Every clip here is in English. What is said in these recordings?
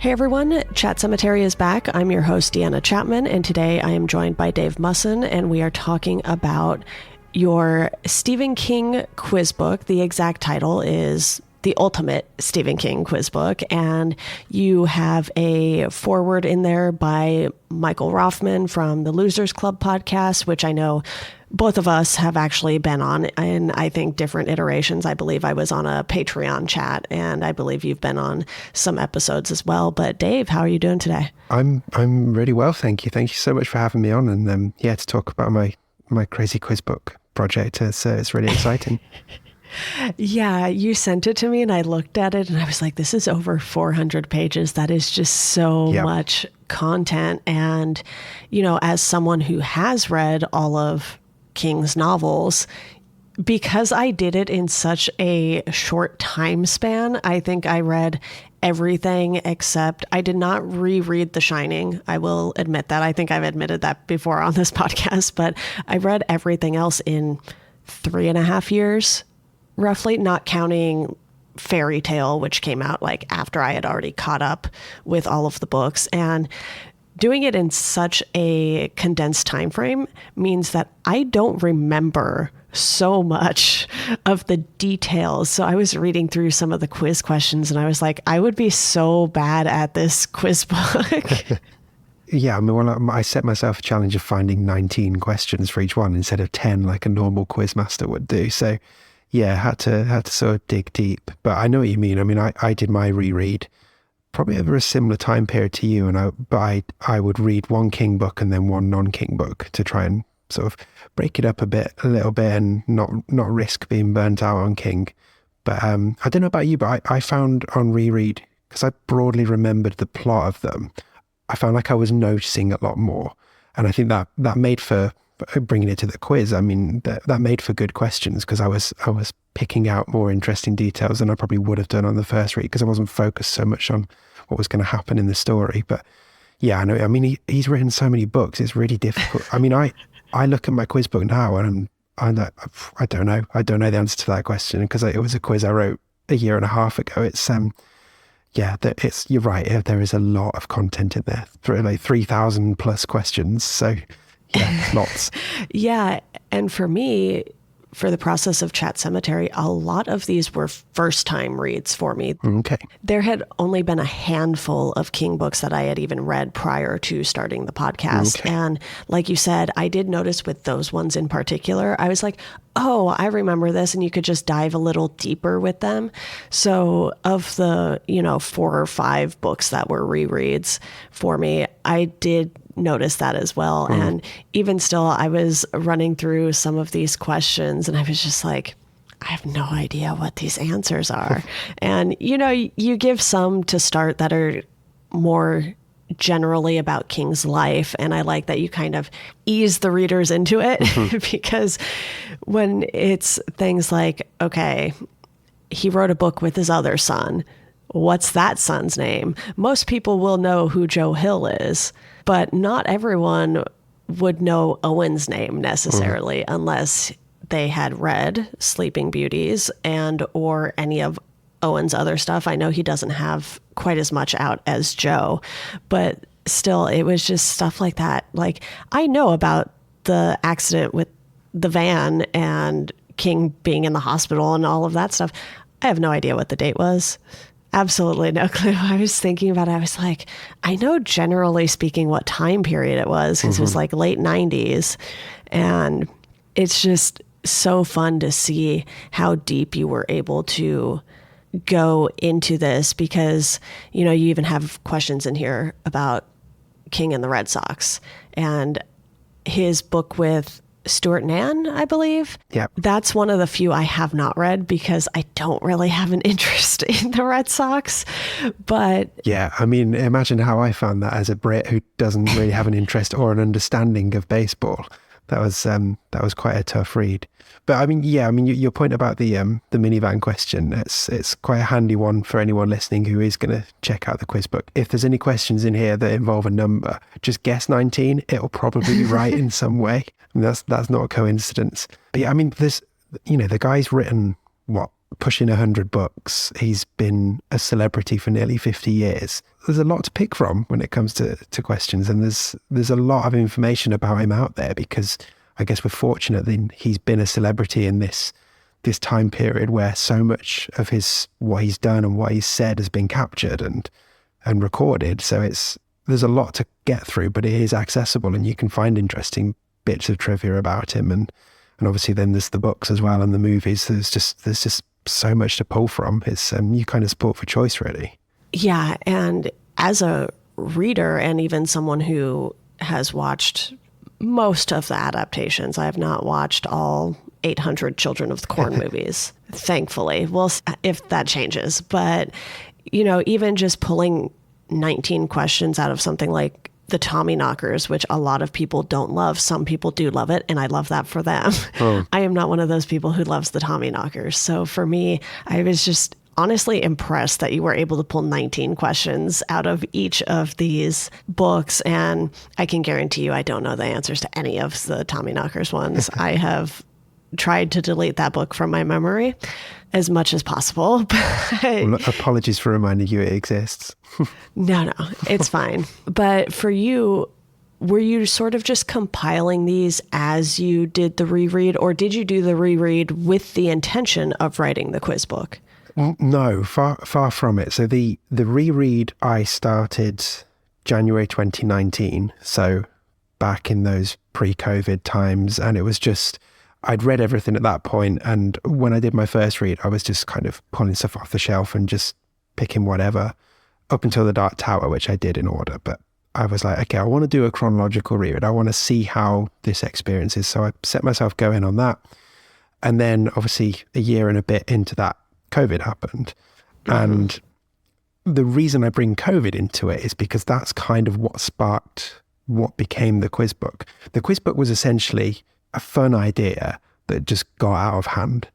Hey everyone, Chat Sematary is back. I'm your host, Deanna Chapman, and today I am joined by Dave Musson, and we are talking about your Stephen King quiz book. The exact title is The Ultimate Stephen King Quiz Book, and you have a foreword in there by Michael Rothman from the Losers Club podcast, which I know both of us have actually been on in, I think, different iterations. I believe I was on a Patreon chat, and I believe you've been on some episodes as well. But Dave, how are you doing today? I'm really well, thank you. Thank you so much for having me on, and to talk about my crazy quiz book project. It's really exciting. Yeah, you sent it to me and I looked at it and I was like, this is over 400 pages. That is just so much content. And, you know, as someone who has read all of King's novels, because I did it in such a short time span, I think I read everything except I did not reread The Shining. I will admit that. I think I've admitted that before on this podcast, but I read everything else in 3.5 years. Roughly, not counting Fairy Tale, which came out like after I had already caught up with all of the books. And doing it in such a condensed time frame means that I don't remember so much of the details. So I was reading through some of the quiz questions and I was like, I would be so bad at this quiz book. Yeah, I mean, I set myself a challenge of finding 19 questions for each one instead of 10 like a normal quiz master would do. So yeah, had to sort of dig deep. But I know what you mean. I mean, I did my reread probably over a similar time period to you, and I would read one King book and then one non-King book to try and sort of break it up a little bit, and not risk being burnt out on King. But I don't know about you, but I found on reread, because I broadly remembered the plot of them, I found like I was noticing a lot more, and I think that made for, bringing it to the quiz, I mean, that made for good questions, because I was picking out more interesting details than I probably would have done on the first read, because I wasn't focused so much on what was going to happen in the story. But yeah, I know. I mean, he's written so many books; it's really difficult. I mean, I look at my quiz book now, and I don't know the answer to that question, because it was a quiz I wrote a year and a half ago. It's you're right. There is a lot of content in there, for like 3,000 plus questions. So. Yeah, lots. Yeah. And for me, for the process of Chat Sematary, a lot of these were first time reads for me. Okay. There had only been a handful of King books that I had even read prior to starting the podcast. Okay. And like you said, I did notice with those ones in particular, I was like, oh, I remember this. And you could just dive a little deeper with them. So of the, 4 or 5 books that were rereads for me, I did notice that as well. And even still, I was running through some of these questions and I was just like, I have no idea what these answers are. And, you give some to start that are more generally about King's life. And I like that you kind of ease the readers into it because when it's things like, okay, he wrote a book with his other son. What's that son's name? Most people will know who Joe Hill is, but not everyone would know Owen's name necessarily unless they had read Sleeping Beauties or any of Owen's other stuff. I know he doesn't have quite as much out as Joe, but still, it was just stuff like that. Like, I know about the accident with the van and King being in the hospital and all of that stuff. I have no idea what the date was. Absolutely no clue. I was thinking about it. I was like, I know generally speaking what time period it was, because it was like late 90s. And it's just so fun to see how deep you were able to go into this, because, you even have questions in here about King and the Red Sox and his book with Stuart and Ann, I believe. Yeah. That's one of the few I have not read because I don't really have an interest in the Red Sox. But yeah, I mean, imagine how I found that as a Brit who doesn't really have an interest or an understanding of baseball. That was quite a tough read. But I mean, yeah, I mean, your point about the minivan question, it's quite a handy one for anyone listening who is going to check out the quiz book. If there's any questions in here that involve a number, just guess 19. It'll probably be right in some way. I mean, that's not a coincidence. But yeah, I mean, the guy's written, pushing 100 books. He's been a celebrity for nearly 50 years. There's a lot to pick from when it comes to questions, and there's a lot of information about him out there, because I guess we're fortunate that he's been a celebrity in this time period where so much of what he's done and what he's said has been captured and recorded. So there's a lot to get through, but it is accessible, and you can find interesting bits of trivia about him, and obviously then there's the books as well and the movies. There's just so much to pull from. It's you kind of sport for choice, really. Yeah, and as a reader and even someone who has watched most of the adaptations, I have not watched all 800 Children of the Corn movies, thankfully. Well, if that changes. But, even just pulling 19 questions out of something like the Tommyknockers, which a lot of people don't love. Some people do love it, and I love that for them. Oh. I am not one of those people who loves the Tommyknockers. So for me, I was just honestly impressed that you were able to pull 19 questions out of each of these books. And I can guarantee you I don't know the answers to any of the Tommyknockers ones. I have tried to delete that book from my memory as much as possible. Well, apologies for reminding you it exists. No, it's fine. But for you, were you sort of just compiling these as you did the reread, or did you do the reread with the intention of writing the quiz book? No, far from it. So the reread I started January 2019, so back in those pre-COVID times, and it was just, I'd read everything at that point, and when I did my first read, I was just kind of pulling stuff off the shelf and just picking whatever, up until The Dark Tower, which I did in order. But I was like, okay, I want to do a chronological reread. I want to see how this experience is. So I set myself going on that. And then obviously a year and a bit into that, COVID happened. Mm-hmm. And the reason I bring COVID into it is because that's kind of what sparked what became the quiz book. The quiz book was essentially a fun idea that just got out of hand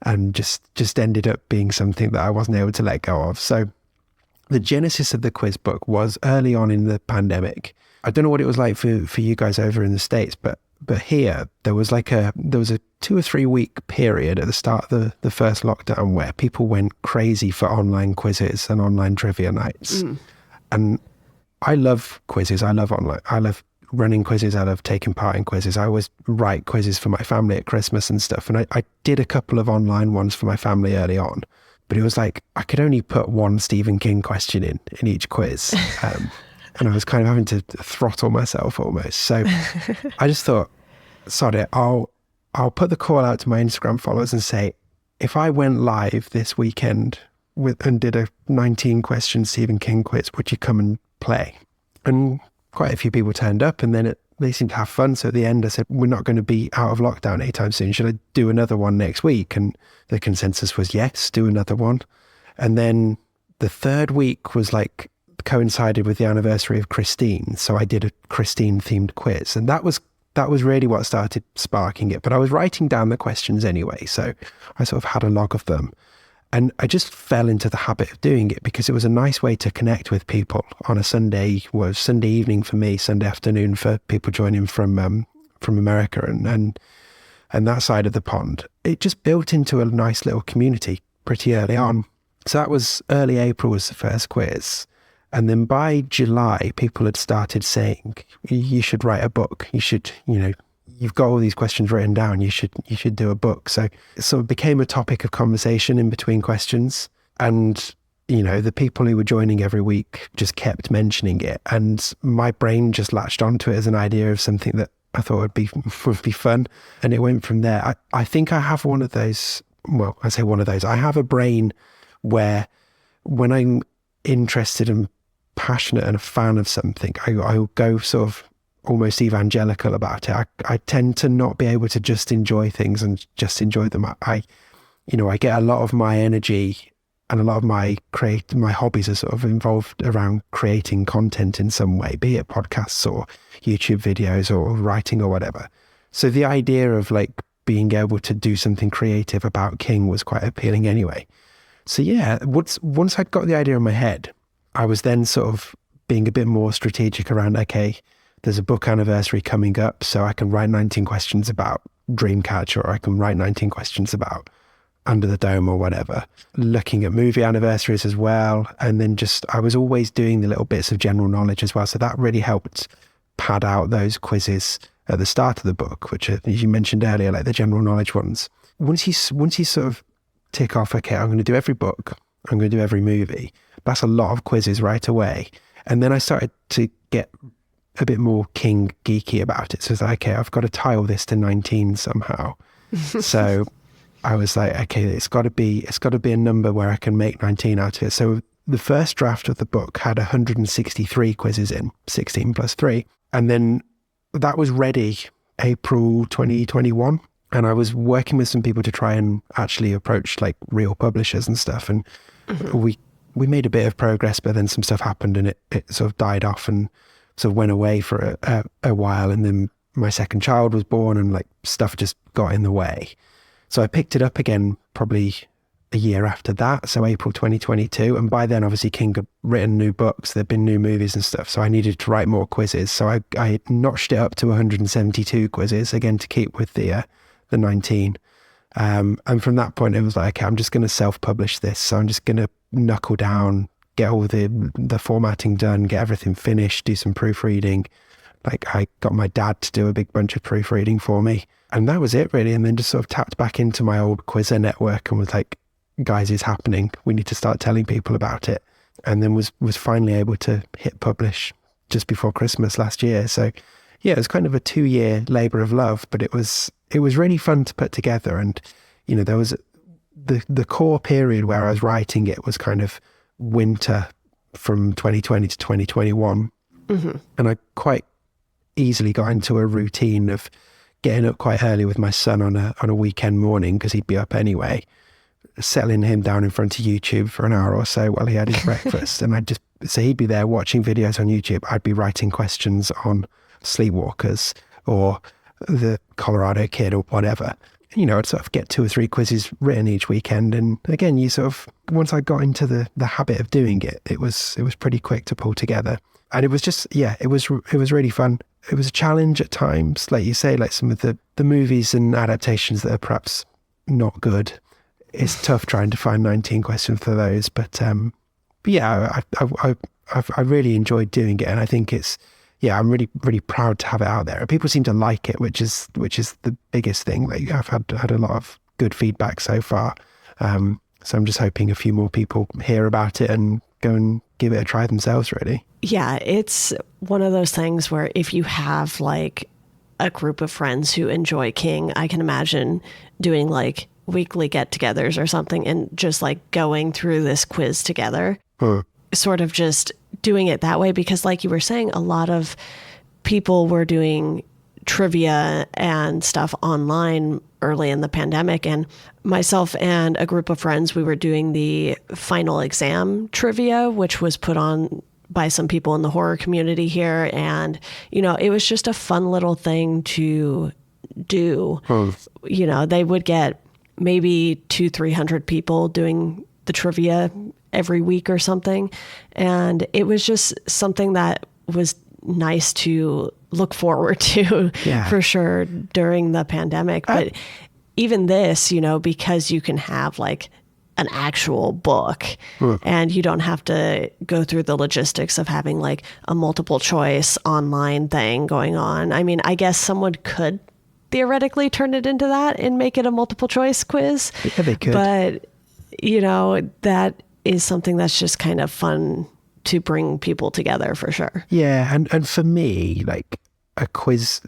and just ended up being something that I wasn't able to let go of. So the genesis of the quiz book was early on in the pandemic. I don't know what it was like for you guys over in the States, but here there was a 2 or 3 week period at the start of the first lockdown where people went crazy for online quizzes and online trivia nights. And I love quizzes. I love running quizzes. I love taking part in quizzes. I always write quizzes for my family at Christmas and stuff. And I did a couple of online ones for my family early on, but it was like I could only put one Stephen King question in each quiz. And I was kind of having to throttle myself almost. So I just thought, sod it, I'll put the call out to my Instagram followers and say, if I went live this weekend and did a 19 question Stephen King quiz, would you come and play? And quite a few people turned up, and then they seemed to have fun. So at the end I said, we're not going to be out of lockdown anytime soon. Should I do another one next week? And the consensus was yes, do another one. And then the third week was like coincided with the anniversary of Christine. So I did a Christine themed quiz, and that was really what started sparking it. But I was writing down the questions anyway, so I sort of had a log of them. And I just fell into the habit of doing it because it was a nice way to connect with people on a Sunday. Was Sunday evening for me, Sunday afternoon for people joining from America and that side of the pond. It just built into a nice little community pretty early on. So that was early April was the first quiz. And then by July, people had started saying, you should write a book. You should, you've got all these questions written down. You should do a book. So it sort of became a topic of conversation in between questions. And, the people who were joining every week just kept mentioning it. And my brain just latched onto it as an idea of something that I thought would be fun. And it went from there. I think I have one of those. Well, I say one of those. I have a brain where when I'm interested and passionate and a fan of something, I go sort of almost evangelical about it. I tend to not be able to just enjoy things and just enjoy them. I get a lot of my energy and a lot of my hobbies are sort of involved around creating content in some way, be it podcasts or YouTube videos or writing or whatever. So the idea of like being able to do something creative about King was quite appealing anyway. So yeah, once I'd got the idea in my head, I was then sort of being a bit more strategic around, okay, there's a book anniversary coming up, so I can write 19 questions about Dreamcatcher, or I can write 19 questions about Under the Dome or whatever, looking at movie anniversaries as well. And then I was always doing the little bits of general knowledge as well. So that really helped pad out those quizzes at the start of the book, which, as you mentioned earlier, like the general knowledge ones. Once you sort of tick off, okay, I'm going to do every book, I'm going to do every movie. That's a lot of quizzes right away. And then I started to get a bit more King geeky about it. So it's like, okay, I've got to tie all this to 19 somehow. So I was like, okay, it's got to be a number where I can make 19 out of it. So the first draft of the book had 163 quizzes in, 16 plus 3. And then that was ready April 2021. And I was working with some people to try and actually approach like real publishers and stuff. And we made a bit of progress, but then some stuff happened and it sort of died off and sort of went away for a while. And then my second child was born and like stuff just got in the way. So I picked it up again probably a year after that, so April 2022. And by then, obviously, King had written new books, there'd been new movies and stuff, so I needed to write more quizzes. So I notched it up to 172 quizzes, again, to keep with the 19. And from that point, it was like, okay, I'm just going to self-publish this. So I'm just going to knuckle down, get all the formatting done, get everything finished, do some proofreading. Like I got my dad to do a big bunch of proofreading for me. And that was it really. And then just sort of tapped back into my old Quizzer network and was like, guys, it's happening. We need to start telling people about it. And then was finally able to hit publish just before Christmas last year. So yeah, it was kind of a 2-year labor of love, but it was really fun to put together. And, you know, there was the core period where I was writing it was kind of winter from 2020 to 2021. Mm-hmm. And I quite easily got into a routine of getting up quite early with my son on a weekend morning because he'd be up anyway, settling him down in front of YouTube for an hour or so while he had his breakfast. And so he'd be there watching videos on YouTube. I'd be writing questions on Sleepwalkers or the Colorado Kid or whatever. You know, I'd sort of get 2 or 3 quizzes written each weekend. And again, you sort of, once I got into the habit of doing it, it was pretty quick to pull together. And it was just, yeah, it was really fun. It was a challenge at times, like you say, like some of the movies and adaptations that are perhaps not good. It's tough trying to find 19 questions for those, but yeah, I really enjoyed doing it, and I think I'm really, really proud to have it out there. And people seem to like it, which is the biggest thing. Like I've had a lot of good feedback so far, so I'm just hoping a few more people hear about it and go and give it a try themselves, really. Yeah, it's one of those things where if you have like a group of friends who enjoy King, I can imagine doing like weekly get-togethers or something and just like going through this quiz together, sort of just doing it that way. Because like you were saying, a lot of people were doing trivia and stuff online early in the pandemic, and myself and a group of friends, we were doing the final exam trivia, which was put on by some people in the horror community here. And, you know, it was just a fun little thing to do. You know, they would get maybe 200-300 people doing the trivia every week or something. And it was just something that was nice to look forward to, for sure, during the pandemic. But even this, you know, because you can have like an actual book and you don't have to go through the logistics of having like a multiple choice online thing going on. I mean, I guess someone could theoretically turn it into that and make it a multiple choice quiz. Yeah, they could. But, you know, that is something that's just kind of fun to bring people together for sure. Yeah. And for me, like a quiz,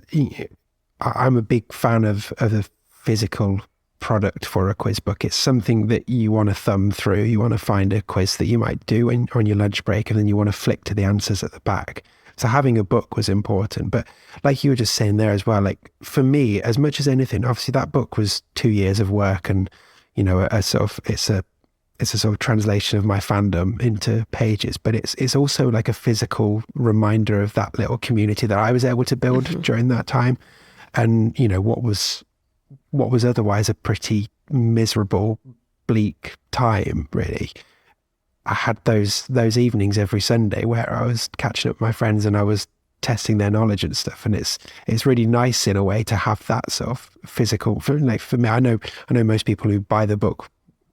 I'm a big fan of the physical product for a quiz book. It's something that you want to thumb through. You want to find a quiz that you might do on your lunch break, and then you want to flick to the answers at the back. So having a book was important. But like you were just saying there as well, like for me, as much as anything, obviously that book was 2 years of work, and, you know, it's a sort of translation of my fandom into pages, but it's also like a physical reminder of that little community that I was able to build during that time. And, you know, what was otherwise a pretty miserable, bleak time, really. I had those evenings every Sunday where I was catching up with my friends and I was testing their knowledge and stuff. And it's really nice in a way to have that sort of physical, for me, I know most people who buy the book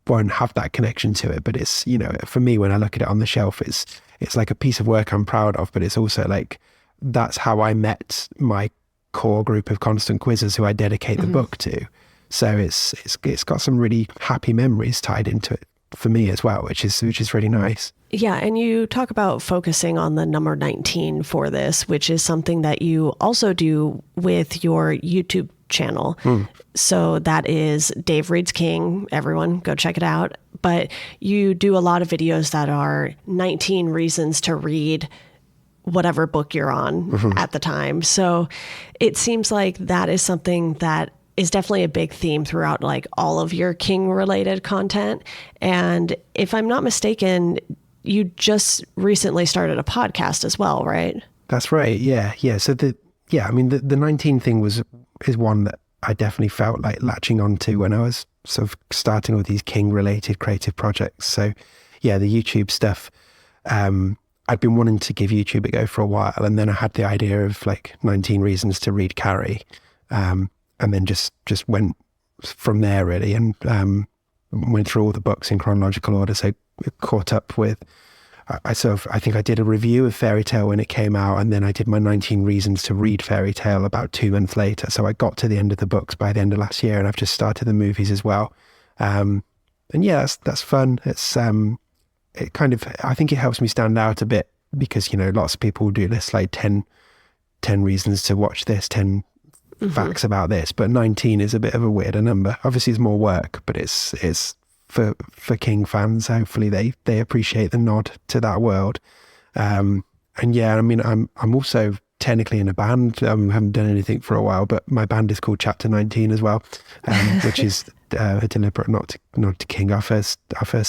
won't have that connection to it, but it's, you know, for me, when I look at it on the shelf, it's like a piece of work I'm proud of, but it's also like, that's how I met my core group of constant quizzers who I dedicate the book to. So it's got some really happy memories tied into it for me as well, which is really nice. Yeah, and you talk about focusing on the number 19 for this, which is something that you also do with your YouTube channel. So that is Dave Reads King. Everyone go check it out. But you do a lot of videos that are 19 reasons to read whatever book you're on at the time. So it seems like that is something that is definitely a big theme throughout like all of your King related content. And if I'm not mistaken, you just recently started a podcast as well, right? That's right. Yeah. So the 19 thing is one that I definitely felt like latching onto when I was sort of starting with these King related creative projects. So yeah, the YouTube stuff, I'd been wanting to give YouTube a go for a while. And then I had the idea of like 19 reasons to read Carrie. And then just went from there really, and went through all the books in chronological order. So caught up with, I think I did a review of Fairy Tale when it came out, and then I did my 19 reasons to read Fairy Tale about 2 months later. So I got to the end of the books by the end of last year, and I've just started the movies as well. And yeah, that's fun. It's it kind of, I think it helps me stand out a bit because, you know, lots of people do lists like 10 reasons to watch this, 10 facts about this, but 19 is a bit of a weirder number. Obviously it's more work, but it's for King fans. Hopefully they appreciate the nod to that world. And yeah, I mean, I'm also technically in a band. I haven't done anything for a while, but my band is called Chapter 19 as well, which is a deliberate nod to King. Our first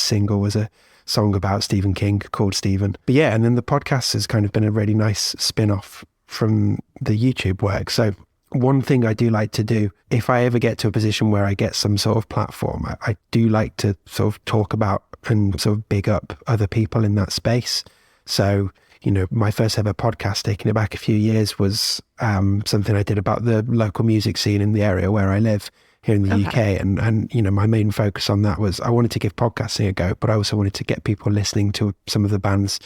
single was a song about Stephen King called Stephen. But yeah, and then the podcast has kind of been a really nice spin-off from the YouTube work. So one thing I do like to do, if I ever get to a position where I get some sort of platform, I do like to sort of talk about and sort of big up other people in that space. So, you know, my first ever podcast, taking it back a few years, was something I did about the local music scene in the area where I live here in the UK. And, you know, my main focus on that was I wanted to give podcasting a go, but I also wanted to get people listening to some of the bands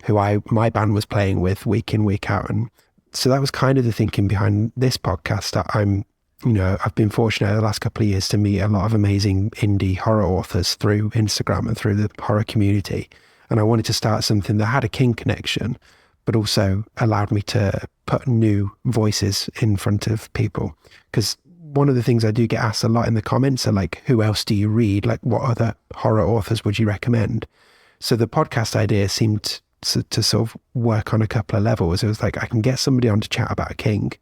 who my band was playing with week in, week out. And so that was kind of the thinking behind this podcast. I've been fortunate the last couple of years to meet a lot of amazing indie horror authors through Instagram and through the horror community. And I wanted to start something that had a King connection, but also allowed me to put new voices in front of people. Because one of the things I do get asked a lot in the comments are like, who else do you read? Like, what other horror authors would you recommend? So the podcast idea seemed to sort of work on a couple of levels. It was like, I can get somebody on to chat about King,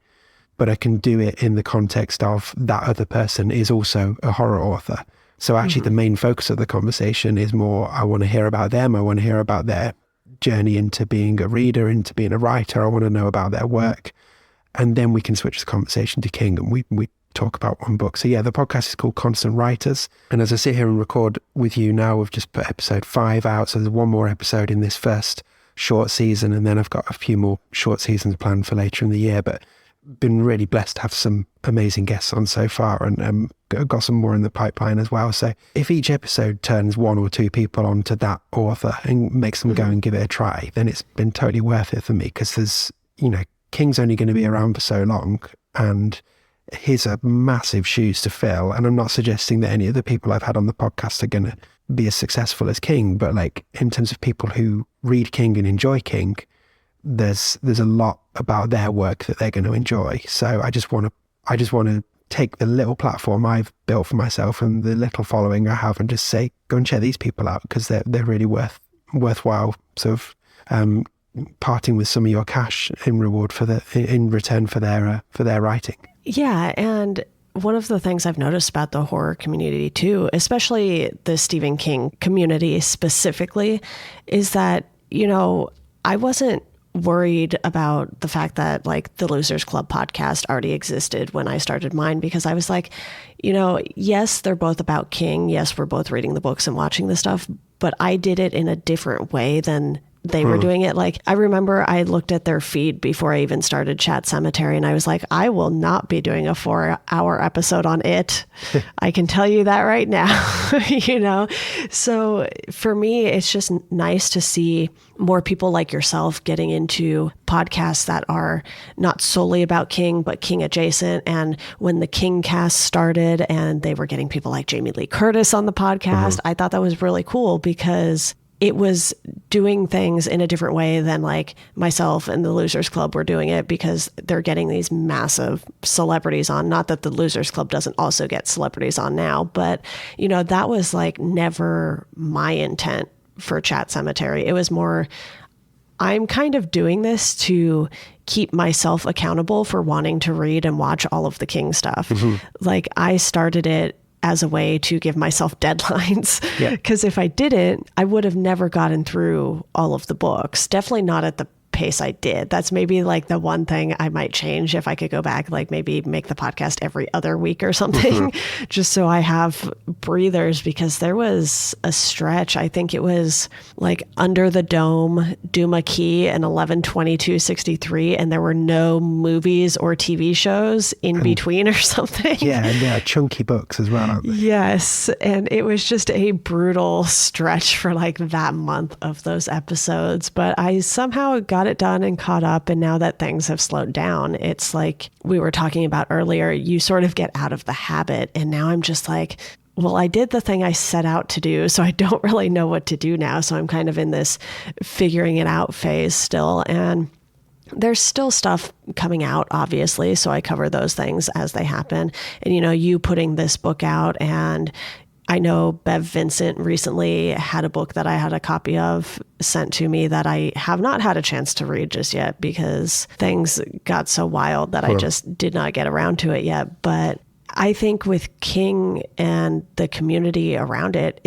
but I can do it in the context of that other person is also a horror author. So actually the main focus of the conversation is more, I want to hear about them. I want to hear about their journey into being a reader, into being a writer. I want to know about their work. And then we can switch the conversation to King and we talk about one book. So yeah, the podcast is called Constant Writers. And as I sit here and record with you now, we've just put episode 5 out. So there's one more episode in this first short season. And then I've got a few more short seasons planned for later in the year. But been really blessed to have some amazing guests on so far, and got some more in the pipeline as well. So if each episode turns 1 or 2 people onto that author and makes them go and give it a try, then it's been totally worth it for me, because there's, you know, King's only going to be around for so long, and his are massive shoes to fill. And I'm not suggesting that any of the people I've had on the podcast are going to be as successful as King, but like in terms of people who read King and enjoy King, there's a lot about their work that they're going to enjoy. So I just want to take the little platform I've built for myself and the little following I have and just say, go and check these people out, because they're really worthwhile sort of parting with some of your cash in return for their writing. Yeah, and one of the things I've noticed about the horror community too, especially the Stephen King community specifically, is that, you know, I wasn't worried about the fact that like the Losers Club podcast already existed when I started mine, because I was like, you know, yes, they're both about King. Yes, we're both reading the books and watching the stuff, but I did it in a different way than they were doing it. Like, I remember I looked at their feed before I even started Chat Sematary, and I was like, I will not be doing a 4-hour episode on it. I can tell you that right now, you know? So for me, it's just nice to see more people like yourself getting into podcasts that are not solely about King, but King adjacent. And when the King cast started and they were getting people like Jamie Lee Curtis on the podcast, I thought that was really cool because it was doing things in a different way than like myself and the Losers Club were doing it, because they're getting these massive celebrities on. Not that the Losers Club doesn't also get celebrities on now, but you know, that was like never my intent for Chat Sematary. It was more, I'm kind of doing this to keep myself accountable for wanting to read and watch all of the King stuff. Like, I started it as a way to give myself deadlines. Because if I didn't, I would have never gotten through all of the books. Definitely not at the pace I did. That's maybe like the one thing I might change if I could go back, like maybe make the podcast every other week or something, just so I have breathers, because there was a stretch. I think it was like Under the Dome, Duma Key, and 11/22/63, and there were no movies or TV shows in between or something. Yeah, and they're chunky books as well, aren't they? Yes, and it was just a brutal stretch for like that month of those episodes, but I somehow got it done and caught up. And now that things have slowed down, it's like we were talking about earlier, you sort of get out of the habit. And now I'm just like, well, I did the thing I set out to do, so I don't really know what to do now. So I'm kind of in this figuring it out phase still. And there's still stuff coming out, obviously. So I cover those things as they happen. And, you know, you putting this book out, and I know Bev Vincent recently had a book that I had a copy of sent to me that I have not had a chance to read just yet, because things got so wild that I just did not get around to it yet. But I think with King and the community around it,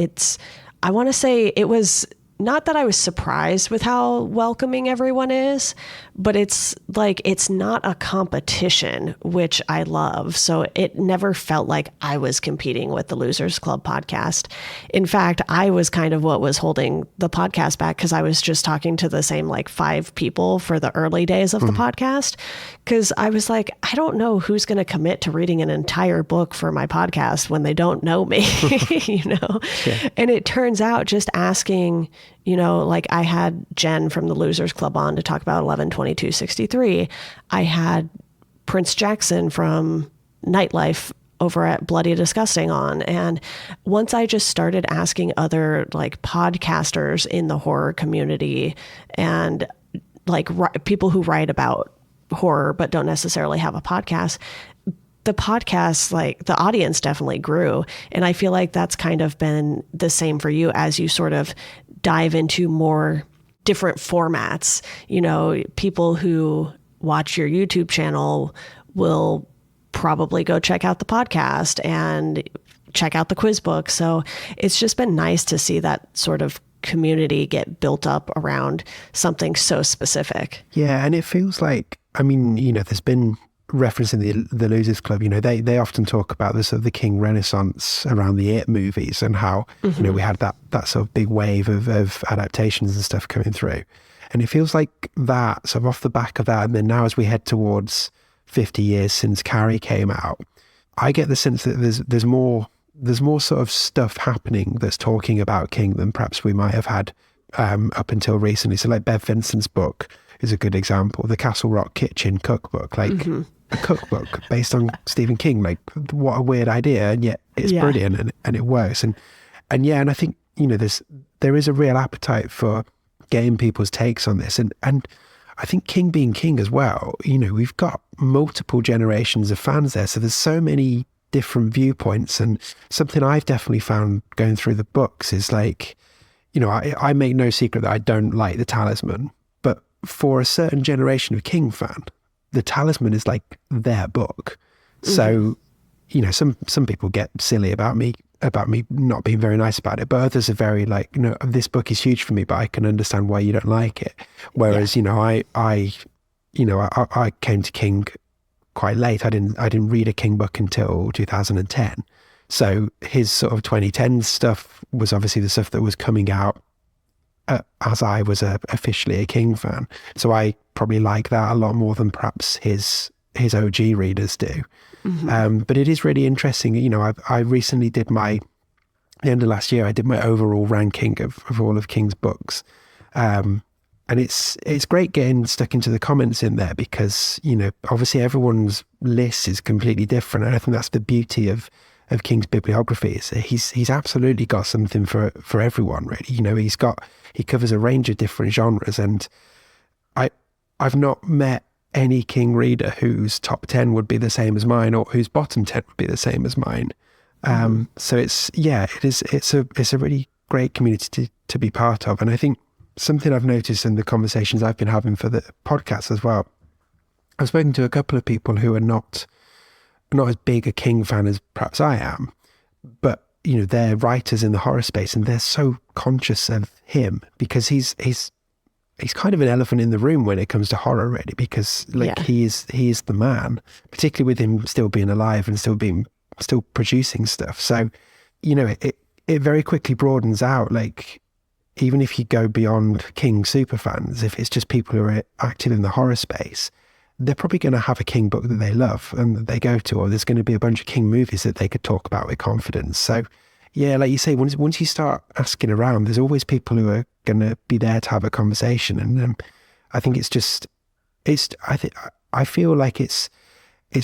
I want to say it was not that I was surprised with how welcoming everyone is, but it's like, it's not a competition, which I love. So it never felt like I was competing with the Losers Club podcast. In fact, I was kind of what was holding the podcast back, because I was just talking to the same like 5 people for the early days of the podcast. Because I was like, I don't know who's going to commit to reading an entire book for my podcast when they don't know me, you know? Yeah. And it turns out just asking, you know, like I had Jen from the Losers Club on to talk about 11/22/63. I had Prince Jackson from Nightlife over at Bloody Disgusting on. And once I just started asking other like podcasters in the horror community and like people who write about horror but don't necessarily have a podcast, the podcast, like the audience definitely grew. And I feel like that's kind of been the same for you as you sort of dive into more different formats. You know, people who watch your YouTube channel will probably go check out the podcast and check out the quiz book. So it's just been nice to see that sort of community get built up around something so specific. Yeah, and it feels like, I mean, you know, there's been referencing the Losers Club, you know, they often talk about the sort of the King Renaissance around the It movies, and how, you know, we had that sort of big wave of adaptations and stuff coming through. And it feels like that, sort of off the back of that, and then now as we head towards 50 years since Carrie came out, I get the sense that there's more sort of stuff happening that's talking about King than perhaps we might have had up until recently. So like Bev Vincent's book is a good example. The Castle Rock Kitchen cookbook, like a cookbook based on Stephen King. Like, what a weird idea, and yet it's brilliant, and it works. And I think, you know, there is a real appetite for getting people's takes on this, and I think King being King as well, you know, we've got multiple generations of fans there, so there's so many different viewpoints. And something I've definitely found going through the books is like, you know, I make no secret that I don't like The Talisman, but for a certain generation of King fan, The Talisman is like their book. So, you know, some people get silly about me not being very nice about it, but others are very like, no, this book is huge for me, but I can understand why you don't like it. Whereas, you know, I came to King quite late. I didn't read a King book until 2010. So his sort of 2010 stuff was obviously the stuff that was coming out as I was officially a King fan. So I probably like that a lot more than perhaps his OG readers do. But it is really interesting. You know, I recently did the end of last year, I did my overall ranking of all of King's books. And it's great getting stuck into the comments in there because, you know, obviously everyone's list is completely different. And I think that's the beauty of King's bibliography is he's absolutely got something for everyone, really. You know, he covers a range of different genres, and I've not met any King reader whose top 10 would be the same as mine or whose bottom 10 would be the same as mine. So it's a really great community to be part of. And I think something I've noticed in the conversations I've been having for the podcast as well, I've spoken to a couple of people who are not as big a King fan as perhaps I am, but you know, they're writers in the horror space and they're so conscious of him because he's kind of an elephant in the room when it comes to horror, really, because he is the man, particularly with him still being alive and still producing stuff. So, you know, it very quickly broadens out. Like, even if you go beyond King superfans, if it's just people who are active in the horror space, they're probably going to have a King book that they love and that they go to, or there's going to be a bunch of King movies that they could talk about with confidence. So, yeah, like you say, once you start asking around, there's always people who are going to be there to have a conversation. And I think I feel like it's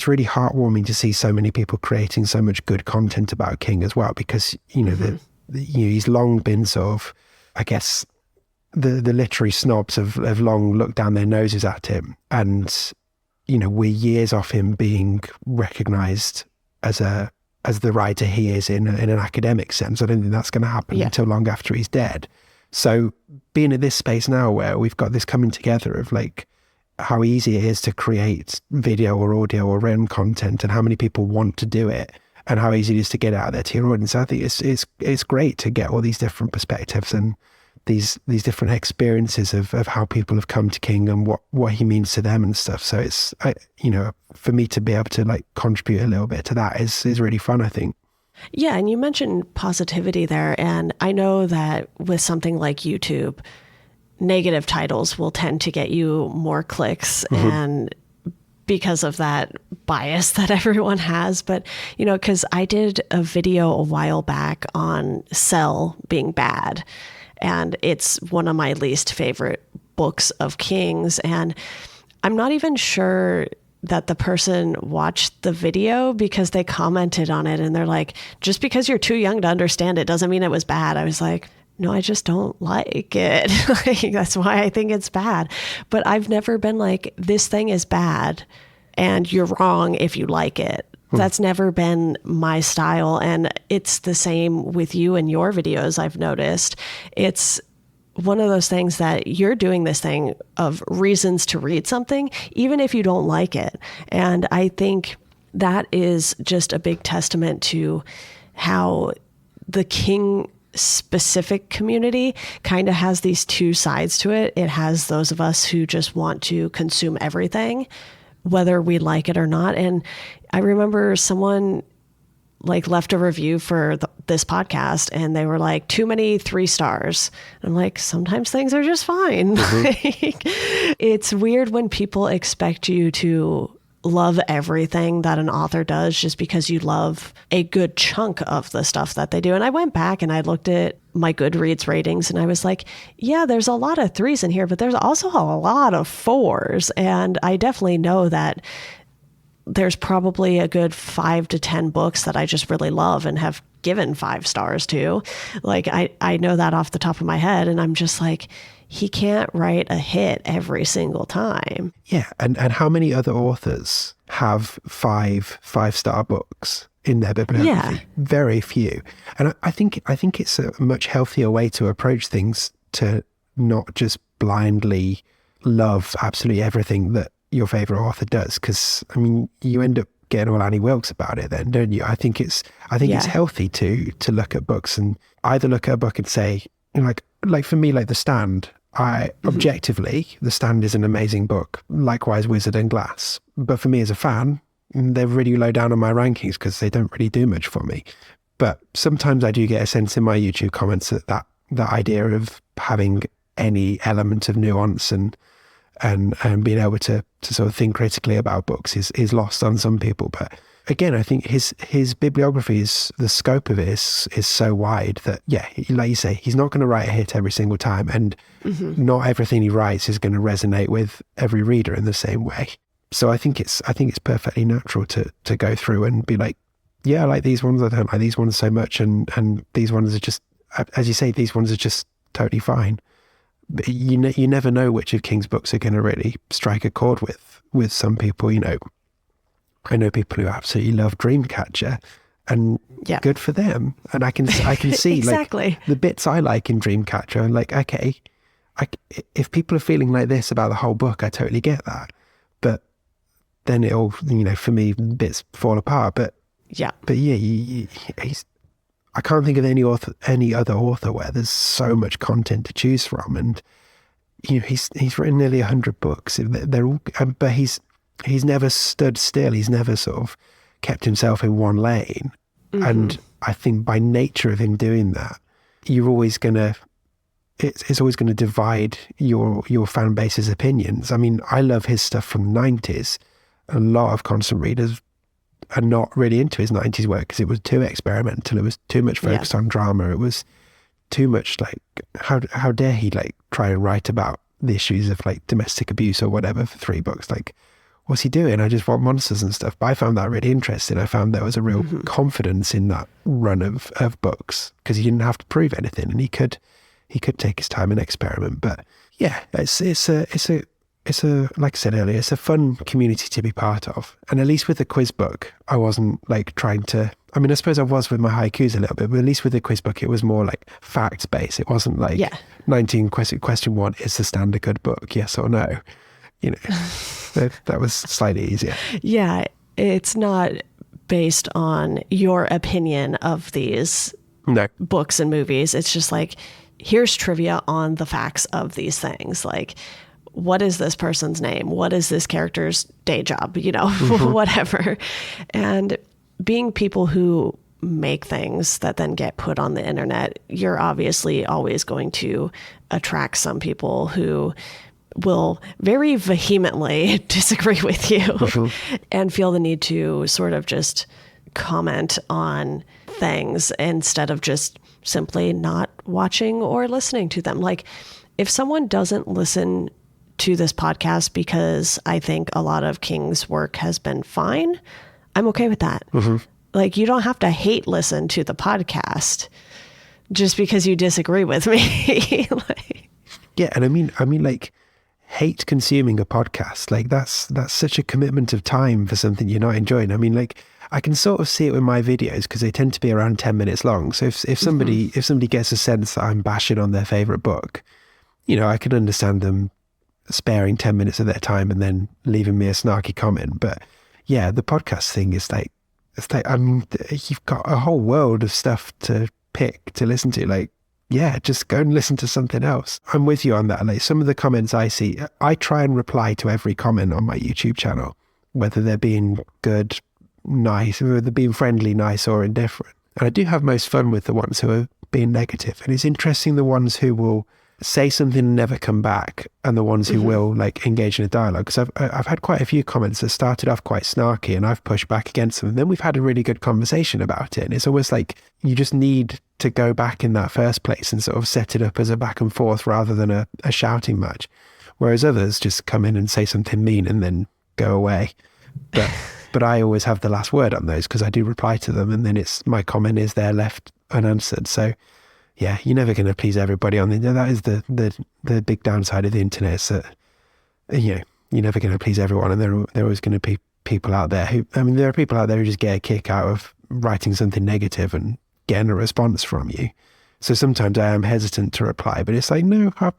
really heartwarming to see so many people creating so much good content about King as well, because, you know, he's long been sort of, I guess, the literary snobs have long looked down their noses at him. And, you know, we're years off him being recognised as the writer he is in an academic sense. I don't think that's going to happen until long after he's dead. So being in this space now where we've got this coming together of like how easy it is to create video or audio or written content and how many people want to do it and how easy it is to get out there to your audience. I think it's great to get all these different perspectives and these different experiences of how people have come to King and what he means to them and stuff. So it's, you know, for me to be able to like contribute a little bit to that is really fun, I think. Yeah. And you mentioned positivity there. And I know that with something like YouTube, negative titles will tend to get you more clicks and because of that bias that everyone has. But, you know, because I did a video a while back on Cell being bad. And it's one of my least favorite books of King's. And I'm not even sure that the person watched the video because they commented on it and they're like, just because you're too young to understand it doesn't mean it was bad. I was like, no, I just don't like it. Like, that's why I think it's bad. But I've never been like, this thing is bad and you're wrong if you like it. That's never been my style. And it's the same with you and your videos, I've noticed. It's one of those things that you're doing this thing of reasons to read something, even if you don't like it. And I think that is just a big testament to how the King specific community kind of has these two sides to it. It has those of us who just want to consume everything, whether we like it or not. And I remember someone like left a review for this podcast and they were like, too many 3 stars. I'm like, sometimes things are just fine. Like, it's weird when people expect you to love everything that an author does just because you love a good chunk of the stuff that they do. And I went back and I looked at my Goodreads ratings and I was like, yeah, there's a lot of 3s in here, but there's also a lot of 4s. And I definitely know that there's probably a good 5 to 10 books that I just really love and have given 5 stars to. Like, I know that off the top of my head. And I'm just like, he can't write a hit every single time. Yeah. And how many other authors have 5-star books in their bibliography? Yeah. Very few. And I think it's a much healthier way to approach things, to not just blindly love absolutely everything that your favorite author does. Because, I mean, you end up getting all Annie Wilkes about it then, don't you? I think it's healthy to look at books and either look at a book and say, you know, like for me, like The Stand, objectively, The Stand is an amazing book. Likewise, Wizard and Glass. But for me as a fan, they're really low down on my rankings because they don't really do much for me. But sometimes I do get a sense in my YouTube comments that idea of having any element of nuance and being able to sort of think critically about books is lost on some people. But again, I think his bibliography the scope of it is so wide that, yeah, like you say, he's not going to write a hit every single time, and not everything he writes is going to resonate with every reader in the same way. So I think it's perfectly natural to go through and be like, yeah, I like these ones, I don't like these ones so much, and these ones are just, as you say, these ones are just totally fine. But you never know which of King's books are going to really strike a chord with some people. You know, I know people who absolutely love Dreamcatcher, and good for them. And I can see exactly. like the bits I like in Dreamcatcher, and like, okay, if people are feeling like this about the whole book, I totally get that. But then it'll, you know, for me, bits fall apart. But yeah, I can't think of any other author where there's so much content to choose from, and you know, he's written nearly 100 books. They're all, but he's never stood still. He's never sort of kept himself in one lane. And I think by nature of him doing that, you're always gonna, it's always going to divide your fan base's opinions. I mean, I love his stuff from the 90s. A lot of constant readers are not really into his 90s work because it was too experimental. It was too much focused on drama. It was too much like, how dare he like try and write about the issues of like domestic abuse or whatever for 3 books? Like, what's he doing? I just want monsters and stuff. But I found that really interesting. I found there was a real confidence in that run of books because he didn't have to prove anything, and he could take his time and experiment. But yeah, it's a like I said earlier, it's a fun community to be part of. And at least with the quiz book, I wasn't like trying to, I mean, I suppose I was with my haikus a little bit, but at least with the quiz book, it was more like fact based. It wasn't like 19 question 1, is the Stand a good book? Yes or no? You know, that was slightly easier. Yeah. It's not based on your opinion of these books and movies. It's just like, here's trivia on the facts of these things. Like, what is this person's name? What is this character's day job? You know, whatever. And being people who make things that then get put on the internet, you're obviously always going to attract some people who will very vehemently disagree with you and feel the need to sort of just comment on things instead of just simply not watching or listening to them. Like, if someone doesn't listen to this podcast because I think a lot of King's work has been fine, I'm okay with that. Like, you don't have to hate listen to the podcast just because you disagree with me. Yeah, and I mean, like, hate consuming a podcast, like that's such a commitment of time for something you're not enjoying. I mean, like, I can sort of see it with my videos because they tend to be around 10 minutes long. So if somebody gets a sense that I'm bashing on their favorite book, you know, I can understand them sparing 10 minutes of their time and then leaving me a snarky comment. But yeah, the podcast thing is like, I mean, you've got a whole world of stuff to pick to listen to. Like, yeah, just go and listen to something else. I'm with you on that. Like, some of the comments I see, I try and reply to every comment on my YouTube channel, whether they're being good, nice, whether they're being friendly, nice, or indifferent. And I do have most fun with the ones who are being negative. And it's interesting the ones who will say something and never come back, and the ones who will like engage in a dialogue. Because I've had quite a few comments that started off quite snarky, and I've pushed back against them. And then we've had a really good conversation about it. And it's almost like you just need to go back in that first place and sort of set it up as a back and forth rather than a shouting match. Whereas others just come in and say something mean and then go away. But I always have the last word on those because I do reply to them, and then it's my comment is there left unanswered. So yeah, you're never going to please everybody on the internet. That is the big downside of the internet, is that, you know, you're never going to please everyone, and there are always going to be people out there who, I mean, there are people out there who just get a kick out of writing something negative and getting a response from you. So sometimes I am hesitant to reply, but it's like, no, I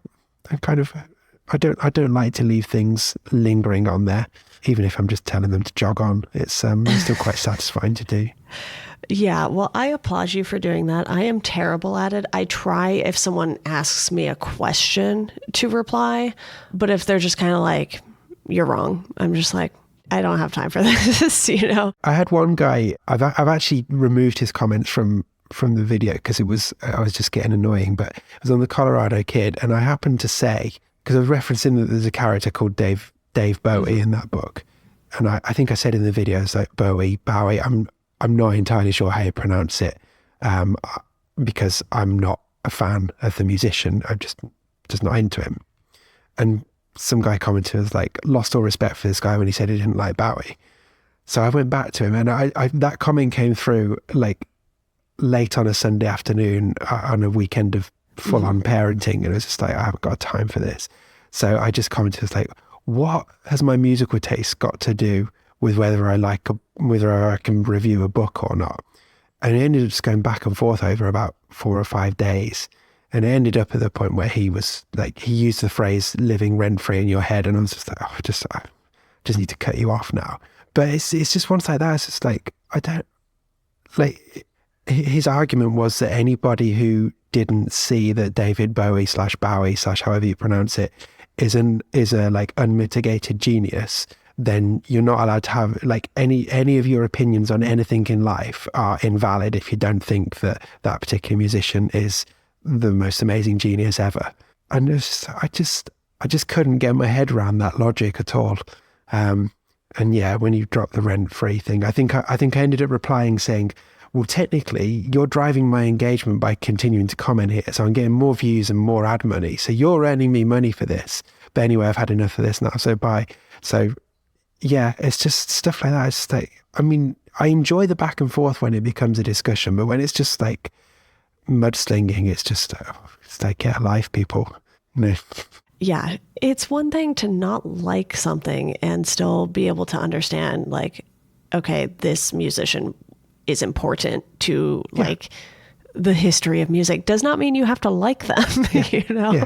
don't like to leave things lingering on there, even if I'm just telling them to jog on. It's still quite satisfying to do. Yeah, well, I applaud you for doing that. I am terrible at it. I try, if someone asks me a question, to reply, but if they're just kind of like, you're wrong, I'm just like, I don't have time for this, you know? I had one guy, I've actually removed his comments from from the video because I was just getting annoying, but it was on the Colorado Kid, and I happened to say, because I was referencing that there's a character called Dave Bowie in that book, and I think I said in the video, it's like Bowie. I'm not entirely sure how you pronounce it, because I'm not a fan of the musician. I'm just not into him. And some guy commented, was like, lost all respect for this guy when he said he didn't like Bowie. So I went back to him, and I that comment came through like late on a Sunday afternoon on a weekend of full-on parenting, and it was just like, I haven't got time for this. So I just commented, was like, what has my musical taste got to do with whether I can review a book or not? And it ended up just going back and forth over about 4 or 5 days. And it ended up at the point where he was like, he used the phrase living rent free in your head. And I was just like, I just need to cut you off now. But it's just once like that, it's just like, I don't, like, his argument was that anybody who didn't see that David Bowie / Bowie / however you pronounce it is a like unmitigated genius, then you're not allowed to have like any of your opinions on anything in life are invalid if you don't think that that particular musician is the most amazing genius ever. And I just couldn't get my head around that logic at all. And yeah, when you drop the rent-free thing, I think I ended up replying saying, well, technically, you're driving my engagement by continuing to comment here, so I'm getting more views and more ad money. So you're earning me money for this. But anyway, I've had enough of this now, so bye. So yeah, it's just stuff like that. It's just like, I mean, I enjoy the back and forth when it becomes a discussion, but when it's just like mudslinging, it's like, get a life, people. No. Yeah, it's one thing to not like something and still be able to understand, like, okay, this musician is important to like the history of music. Does not mean you have to like them. You know,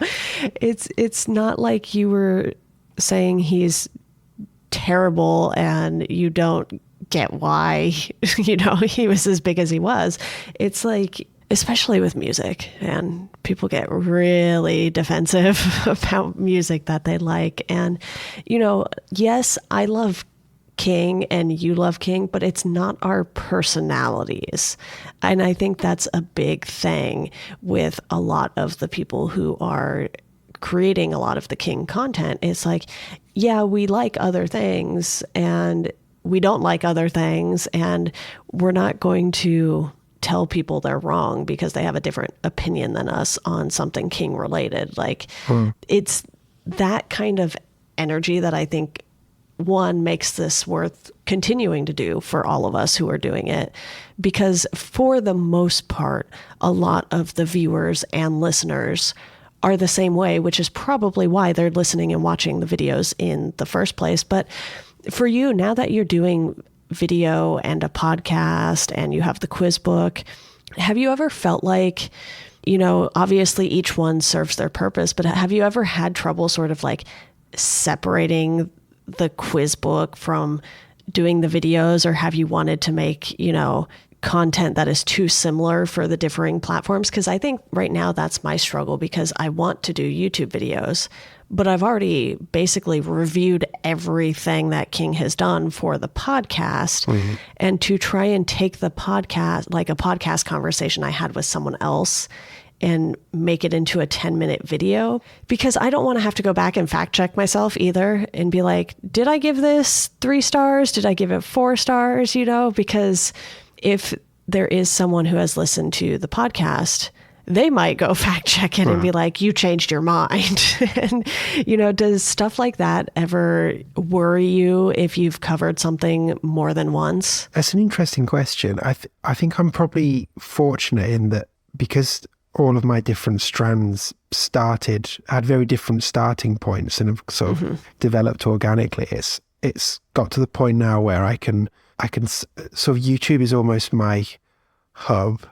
it's not like you were saying he's terrible and you don't get why, you know, he was as big as he was. It's like, especially with music, and people get really defensive about music that they like. And, you know, yes, I love King and you love King, but it's not our personalities. And I think that's a big thing with a lot of the people who are creating a lot of the King content. It's like, yeah, we like other things and we don't like other things, and we're not going to tell people they're wrong because they have a different opinion than us on something King related. Like it's that kind of energy that I think, one, makes this worth continuing to do for all of us who are doing it, because for the most part, a lot of the viewers and listeners are the same way, which is probably why they're listening and watching the videos in the first place. But for you, now that you're doing video and a podcast and you have the quiz book, have you ever felt like, you know, obviously each one serves their purpose, but have you ever had trouble sort of like separating the quiz book from doing the videos, or have you wanted to make, you know, content that is too similar for the differing platforms? Because I think right now that's my struggle, because I want to do YouTube videos, but I've already basically reviewed everything that King has done for the podcast. Mm-hmm. And to try and take the podcast, like a podcast conversation I had with someone else, and make it into a 10-minute video, because I don't want to have to go back and fact check myself either and be like, did I give this 3 stars? Did I give it 4 stars? You know, because if there is someone who has listened to the podcast, they might go fact check it and be like, you changed your mind. And, you know, does stuff like that ever worry you if you've covered something more than once? That's an interesting question. I think I'm probably fortunate in that, because all of my different strands had very different starting points and have sort of developed organically. It's got to the point now where I can sort of, YouTube is almost my hub,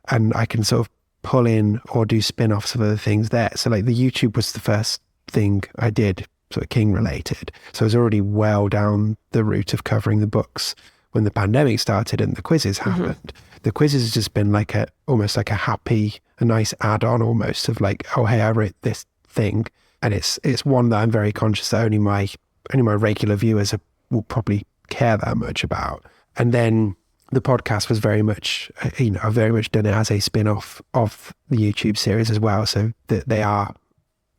and I can sort of pull in or do spin-offs of other things there. So like the YouTube was the first thing I did sort of King related. So I was already well down the route of covering the books when the pandemic started and the quizzes happened. The quizzes has just been like almost like a nice add-on almost of like, oh, hey, I wrote this thing. And it's one that I'm very conscious that only my regular viewers will probably care that much about. And then the podcast was very much, I've very much done it as a spin-off of the YouTube series as well. So that they are,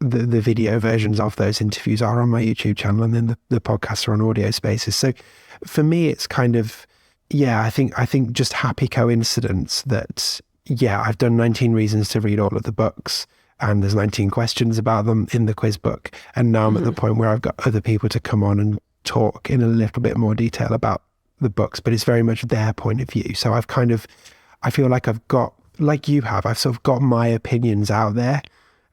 the video versions of those interviews are on my YouTube channel, and then the podcasts are on Audio Spaces. So for me, it's kind of, I think just happy coincidence that, I've done 19 reasons to read all of the books, and there's 19 questions about them in the quiz book. And now I'm at the point where I've got other people to come on and talk in a little bit more detail about the books, but it's very much their point of view. So I feel like I've got, like you have, I've sort of got my opinions out there,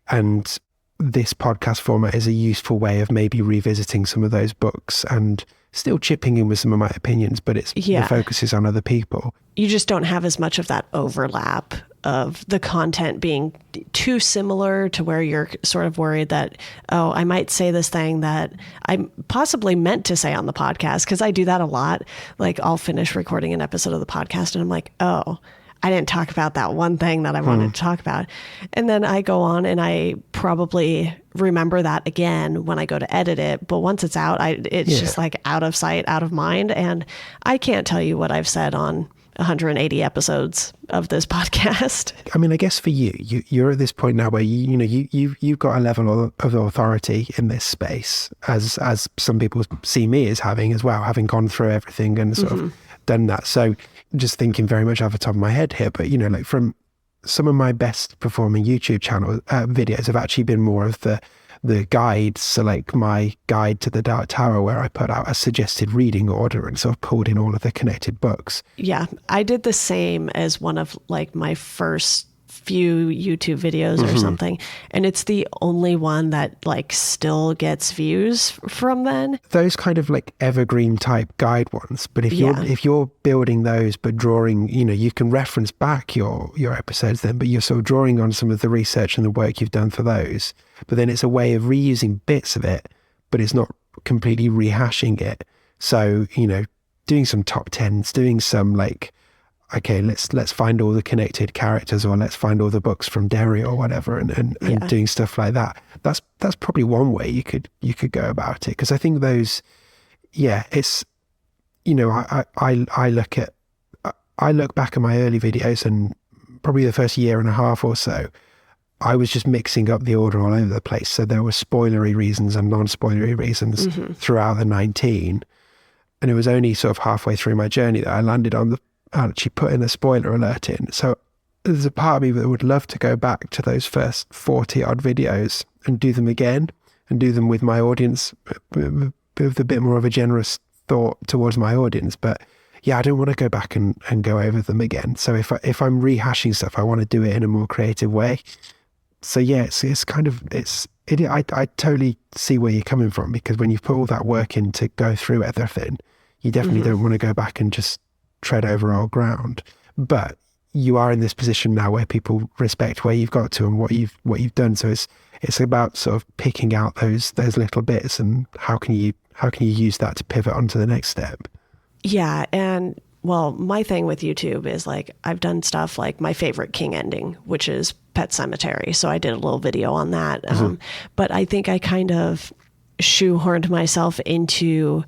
and this podcast format is a useful way of maybe revisiting some of those books and still chipping in with some of my opinions, but the focus is on other people. You just don't have as much of that overlap of the content being too similar to where you're sort of worried that, oh, I might say this thing that I possibly meant to say on the podcast, because I do that a lot. Like, I'll finish recording an episode of the podcast and I'm like, oh, I didn't talk about that one thing that I wanted to talk about. And then I go on and I probably remember that again when I go to edit it. But once it's out, it's just like out of sight, out of mind. And I can't tell you what I've said on 180 episodes of this podcast. I mean, I guess for you're at this point now where you've got a level of authority in this space, as some people see me as having as well, having gone through everything and sort of done that. So just thinking very much off the top of my head here, but like from some of my best performing YouTube channel videos have actually been more of the guides. So like my guide to the Dark Tower, where I put out a suggested reading order and sort of pulled in all of the connected books. Yeah, I did the same as one of like my first few YouTube videos or something. And it's the only one that like still gets views from then. Those kind of like evergreen type guide ones. But if you're building those, but drawing, you can reference back your episodes then, but you're sort of drawing on some of the research and the work you've done for those. But then it's a way of reusing bits of it, but it's not completely rehashing it. So, doing some top tens, doing some like, okay, let's find all the connected characters, or let's find all the books from Derry or whatever, and doing stuff like that. That's probably one way you could go about it. Because I think those, it's, I look back at my early videos, and probably the first year and a half or so, I was just mixing up the order all over the place. So there were spoilery reasons and non-spoilery reasons throughout the 19. And it was only sort of halfway through my journey that I landed on actually putting a spoiler alert in. So there's a part of me that would love to go back to those first 40 odd videos and do them again, and do them with my audience with a bit more of a generous thought towards my audience. But I don't want to go back and go over them again. So if I'm rehashing stuff, I want to do it in a more creative way. So it's kind of, I totally see where you're coming from, because when you put all that work in to go through everything, you definitely don't want to go back and just tread over old ground. But you are in this position now where people respect where you've got to and what you've done. So it's about sort of picking out those little bits, and how can you use that to pivot onto the next step. Yeah, and well, my thing with YouTube is like, I've done stuff like my favorite King ending, which is Pet Sematary. So I did a little video on that. But I think I kind of shoehorned myself into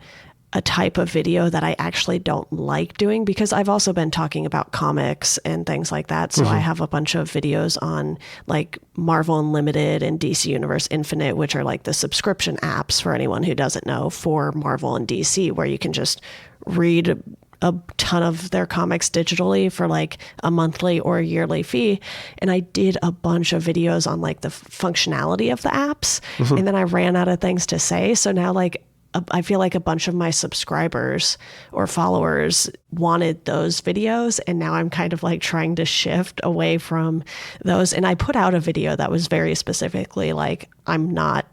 a type of video that I actually don't like doing, because I've also been talking about comics and things like that. So I have a bunch of videos on like Marvel Unlimited and DC Universe Infinite, which are like the subscription apps, for anyone who doesn't know, for Marvel and DC, where you can just read a ton of their comics digitally for like a monthly or a yearly fee. And I did a bunch of videos on like the functionality of the apps. And then I ran out of things to say. So now like, I feel like a bunch of my subscribers or followers wanted those videos, and now I'm kind of like trying to shift away from those. And I put out a video that was very specifically like, I'm not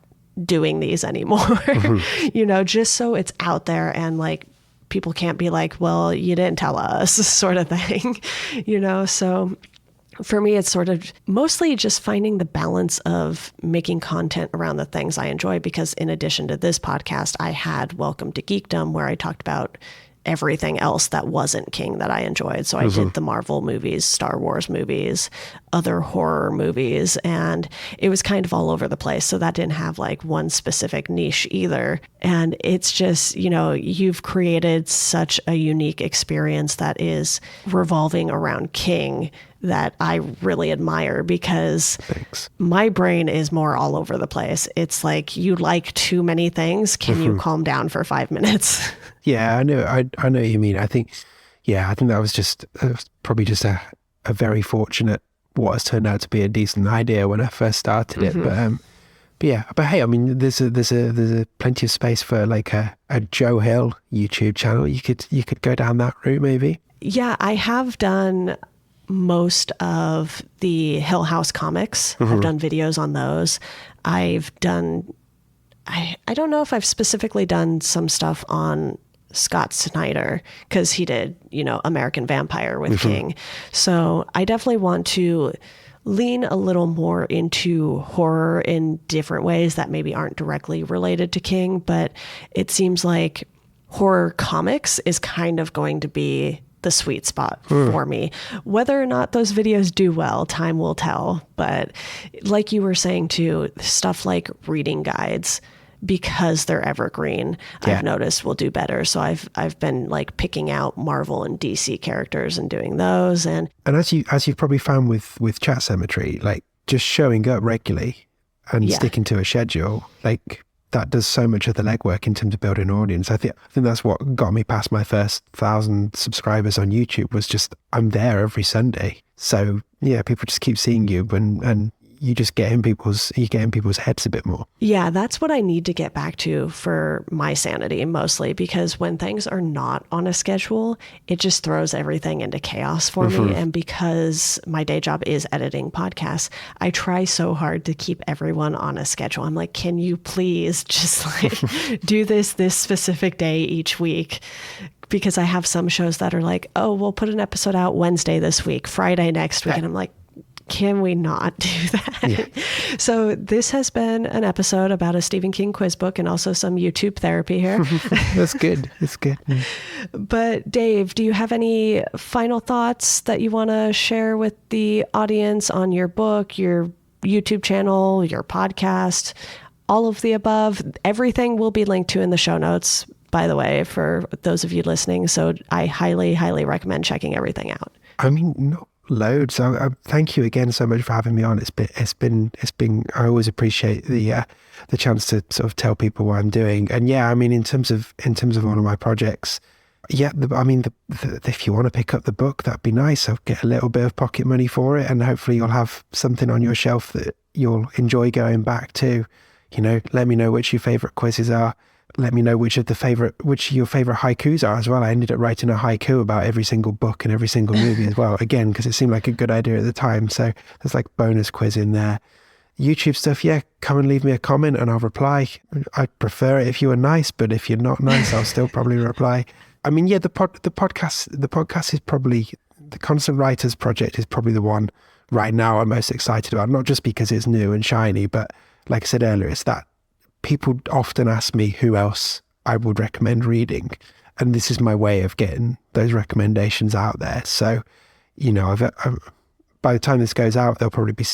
doing these anymore, just so it's out there, and like people can't be like, well, you didn't tell us, sort of thing, so for me, it's sort of mostly just finding the balance of making content around the things I enjoy, because in addition to this podcast, I had Welcome to Geekdom, where I talked about everything else that wasn't King that I enjoyed. So I did the Marvel movies, Star Wars movies, other horror movies, and it was kind of all over the place. So that didn't have like one specific niche either. And it's just, you've created such a unique experience that is revolving around King that I really admire, because my brain is more all over the place. It's like, you like too many things. Can you calm down for 5 minutes? Yeah, I know what you mean. I think that was just probably just a very fortunate, what has turned out to be a decent idea when I first started it. But hey, I mean, there's a plenty of space for like a Joe Hill YouTube channel. You could go down that route maybe. Yeah, I have done most of the Hill House comics. I've done videos on those. I've done, I don't know if I've specifically done some stuff on Scott Snyder, because he did, American Vampire with King. So I definitely want to lean a little more into horror in different ways that maybe aren't directly related to King, but it seems like horror comics is kind of going to be the sweet spot for me. Whether or not those videos do well, time will tell. But like you were saying too, stuff like reading guides, because they're evergreen, I've noticed will do better. So I've been like picking out Marvel and DC characters and doing those. And as you've probably found with Chat Sematary, like just showing up regularly and sticking to a schedule, like that does so much of the legwork in terms of building an audience. I think that's what got me past my first 1,000 subscribers on YouTube, was just I'm there every Sunday. So yeah, people just keep seeing you, and you just get in people's heads a bit more. Yeah, that's what I need to get back to for my sanity mostly, because when things are not on a schedule, it just throws everything into chaos for me. And because my day job is editing podcasts, I try so hard to keep everyone on a schedule. I'm like, can you please just like do this specific day each week? Because I have some shows that are like, oh, we'll put an episode out Wednesday this week, Friday next week. And I'm like, can we not do that? Yeah. So this has been an episode about a Stephen King quiz book and also some YouTube therapy here. That's good. That's good. But Dave, do you have any final thoughts that you want to share with the audience on your book, your YouTube channel, your podcast, all of the above? Everything will be linked to in the show notes, by the way, for those of you listening. So I highly, highly recommend checking everything out. I mean, no. Loads. So thank you again so much for having me on. It's been. I always appreciate the chance to sort of tell people what I'm doing. And yeah, I mean, in terms of one of my projects, yeah. If you want to pick up the book, that'd be nice. I'll get a little bit of pocket money for it, and hopefully you'll have something on your shelf that you'll enjoy going back to. Let me know which your favorite quizzes are. Let me know which your favorite haikus are as well. I ended up writing a haiku about every single book and every single movie as well, again, because it seemed like a good idea at the time. So there's like bonus quiz in there. YouTube stuff, yeah, come and leave me a comment and I'll reply. I'd prefer it if you were nice, but if you're not nice, I'll still probably reply. I mean, yeah, the podcast is probably, the Constant Writers Project is probably the one right now I'm most excited about, not just because it's new and shiny, but like I said earlier, it's that people often ask me who else I would recommend reading, and this is my way of getting those recommendations out there. So, by the time this goes out, there'll probably be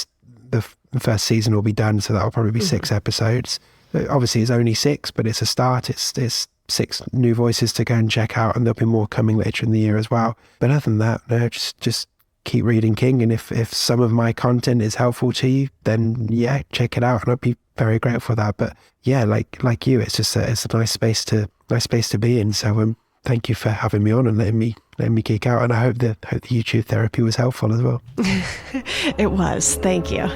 the first season will be done, so that'll probably be 6 episodes. Obviously, it's only 6, but it's a start. It's 6 new voices to go and check out, and there'll be more coming later in the year as well. But other than that, no, just keep reading King, and if some of my content is helpful to you, then yeah, check it out, and I'd be very grateful for that. But yeah, like you, it's just it's a nice space to be in. So thank you for having me on and letting me geek out, and I hope the YouTube therapy was helpful as well. It was. Thank you.